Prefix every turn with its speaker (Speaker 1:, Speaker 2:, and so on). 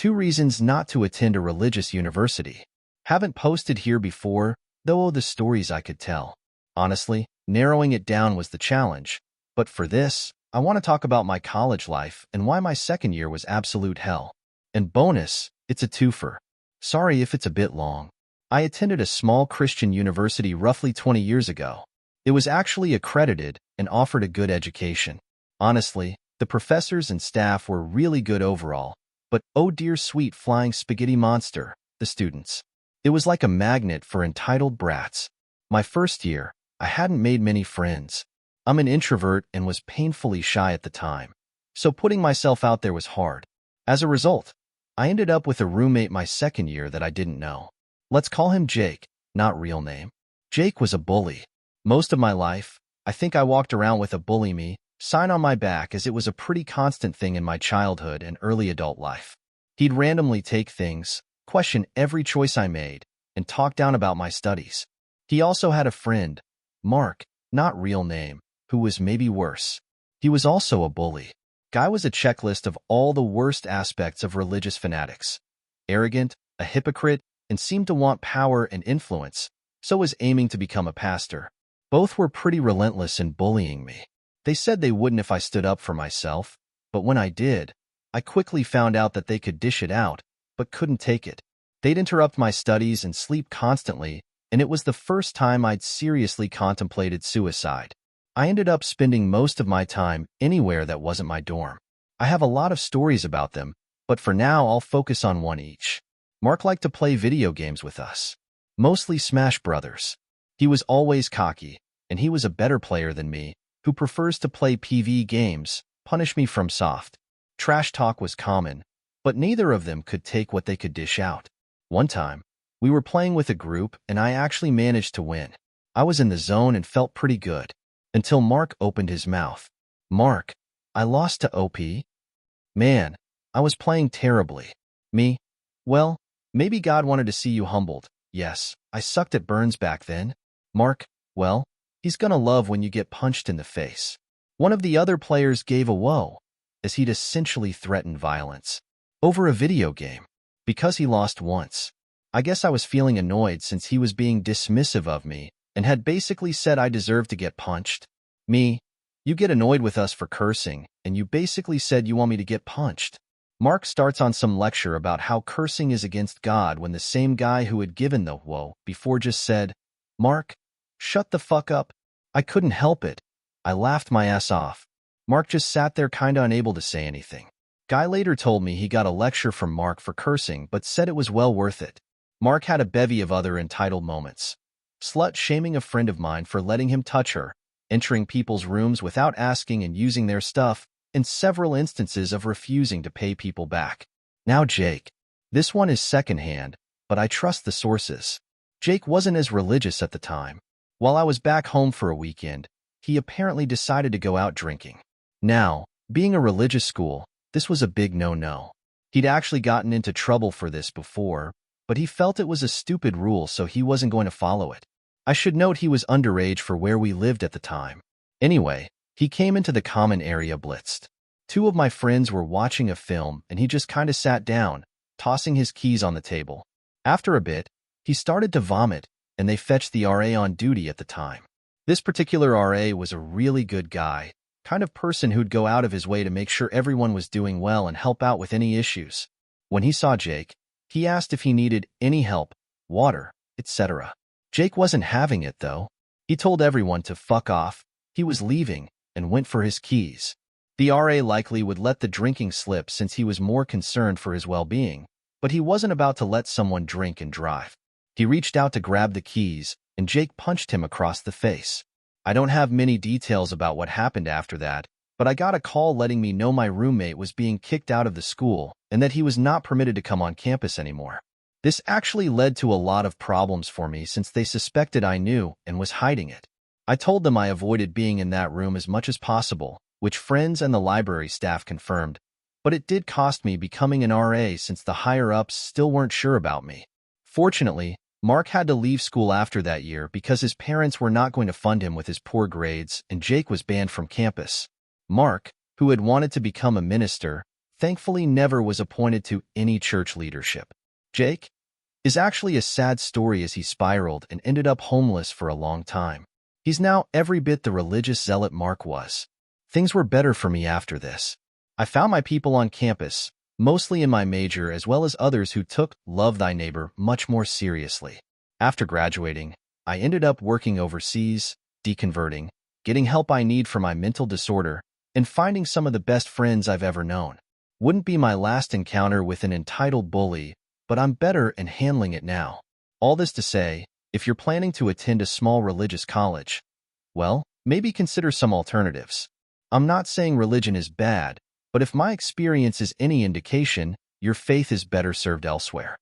Speaker 1: 2 reasons not to attend a religious university. Haven't posted here before, though the stories I could tell. Honestly, narrowing it down was the challenge. But for this, I want to talk about my college life and why my second year was absolute hell. And bonus, it's a twofer. Sorry if it's a bit long. I attended a small Christian university roughly 20 years ago. It was actually accredited and offered a good education. Honestly, the professors and staff were really good overall, but oh dear sweet flying spaghetti monster, the students. It was like a magnet for entitled brats. My first year, I hadn't made many friends. I'm an introvert and was painfully shy at the time, so putting myself out there was hard. As a result, I ended up with a roommate my second year that I didn't know. Let's call him Jake, not real name. Jake was a bully. Most of my life, I think I walked around with a "bully me" sign on my back, as it was a pretty constant thing in my childhood and early adult life. He'd randomly take things, question every choice I made, and talk down about my studies. He also had a friend, Mark, not real name, who was maybe worse. He was also a bully. Guy was a checklist of all the worst aspects of religious fanatics. Arrogant, a hypocrite, and seemed to want power and influence, so was aiming to become a pastor. Both were pretty relentless in bullying me. They said they wouldn't if I stood up for myself, but when I did, I quickly found out that they could dish it out, but couldn't take it. They'd interrupt my studies and sleep constantly, and it was the first time I'd seriously contemplated suicide. I ended up spending most of my time anywhere that wasn't my dorm. I have a lot of stories about them, but for now I'll focus on one each. Mark liked to play video games with us. Mostly Smash Brothers. He was always cocky, and he was a better player than me, who prefers to play PvE games, punish me from soft. Trash talk was common, but neither of them could take what they could dish out. One time, we were playing with a group and I actually managed to win. I was in the zone and felt pretty good. Until Mark opened his mouth. Mark, I lost to OP? Man, I was playing terribly. Me? Well, maybe God wanted to see you humbled. Yes, I sucked at Burns back then. Mark, well, he's gonna love when you get punched in the face. One of the other players gave a whoa, as he'd essentially threatened violence. Over a video game. Because he lost once. I guess I was feeling annoyed since he was being dismissive of me and had basically said I deserved to get punched. Me, you get annoyed with us for cursing, and you basically said you want me to get punched. Mark starts on some lecture about how cursing is against God when the same guy who had given the whoa before just said, Mark, shut the fuck up. I couldn't help it. I laughed my ass off. Mark just sat there kinda unable to say anything. Guy later told me he got a lecture from Mark for cursing but said it was well worth it. Mark had a bevy of other entitled moments. Slut-shaming a friend of mine for letting him touch her, entering people's rooms without asking and using their stuff, and several instances of refusing to pay people back. Now Jake. This one is secondhand, but I trust the sources. Jake wasn't as religious at the time. While I was back home for a weekend, he apparently decided to go out drinking. Now, being a religious school, this was a big no-no. He'd actually gotten into trouble for this before, but he felt it was a stupid rule, so he wasn't going to follow it. I should note he was underage for where we lived at the time. Anyway, he came into the common area blitzed. 2 of my friends were watching a film and he just kinda sat down, tossing his keys on the table. After a bit, he started to vomit and they fetched the RA on duty at the time. This particular RA was a really good guy, kind of person who'd go out of his way to make sure everyone was doing well and help out with any issues. When he saw Jake, he asked if he needed any help, water, etc. Jake wasn't having it, though. He told everyone to fuck off, he was leaving, and went for his keys. The RA likely would let the drinking slip since he was more concerned for his well-being, but he wasn't about to let someone drink and drive. He reached out to grab the keys, and Jake punched him across the face. I don't have many details about what happened after that, but I got a call letting me know my roommate was being kicked out of the school and that he was not permitted to come on campus anymore. This actually led to a lot of problems for me since they suspected I knew and was hiding it. I told them I avoided being in that room as much as possible, which friends and the library staff confirmed, but it did cost me becoming an RA since the higher-ups still weren't sure about me. Fortunately, Mark had to leave school after that year because his parents were not going to fund him with his poor grades and Jake was banned from campus. Mark, who had wanted to become a minister, thankfully never was appointed to any church leadership. Jake is actually a sad story as he spiraled and ended up homeless for a long time. He's now every bit the religious zealot Mark was. Things were better for me after this. I found my people on campus, mostly in my major as well as others who took Love Thy Neighbor much more seriously. After graduating, I ended up working overseas, deconverting, getting help I need for my mental disorder, and finding some of the best friends I've ever known. Wouldn't be my last encounter with an entitled bully, but I'm better in handling it now. All this to say, if you're planning to attend a small religious college, well, maybe consider some alternatives. I'm not saying religion is bad, but if my experience is any indication, your faith is better served elsewhere.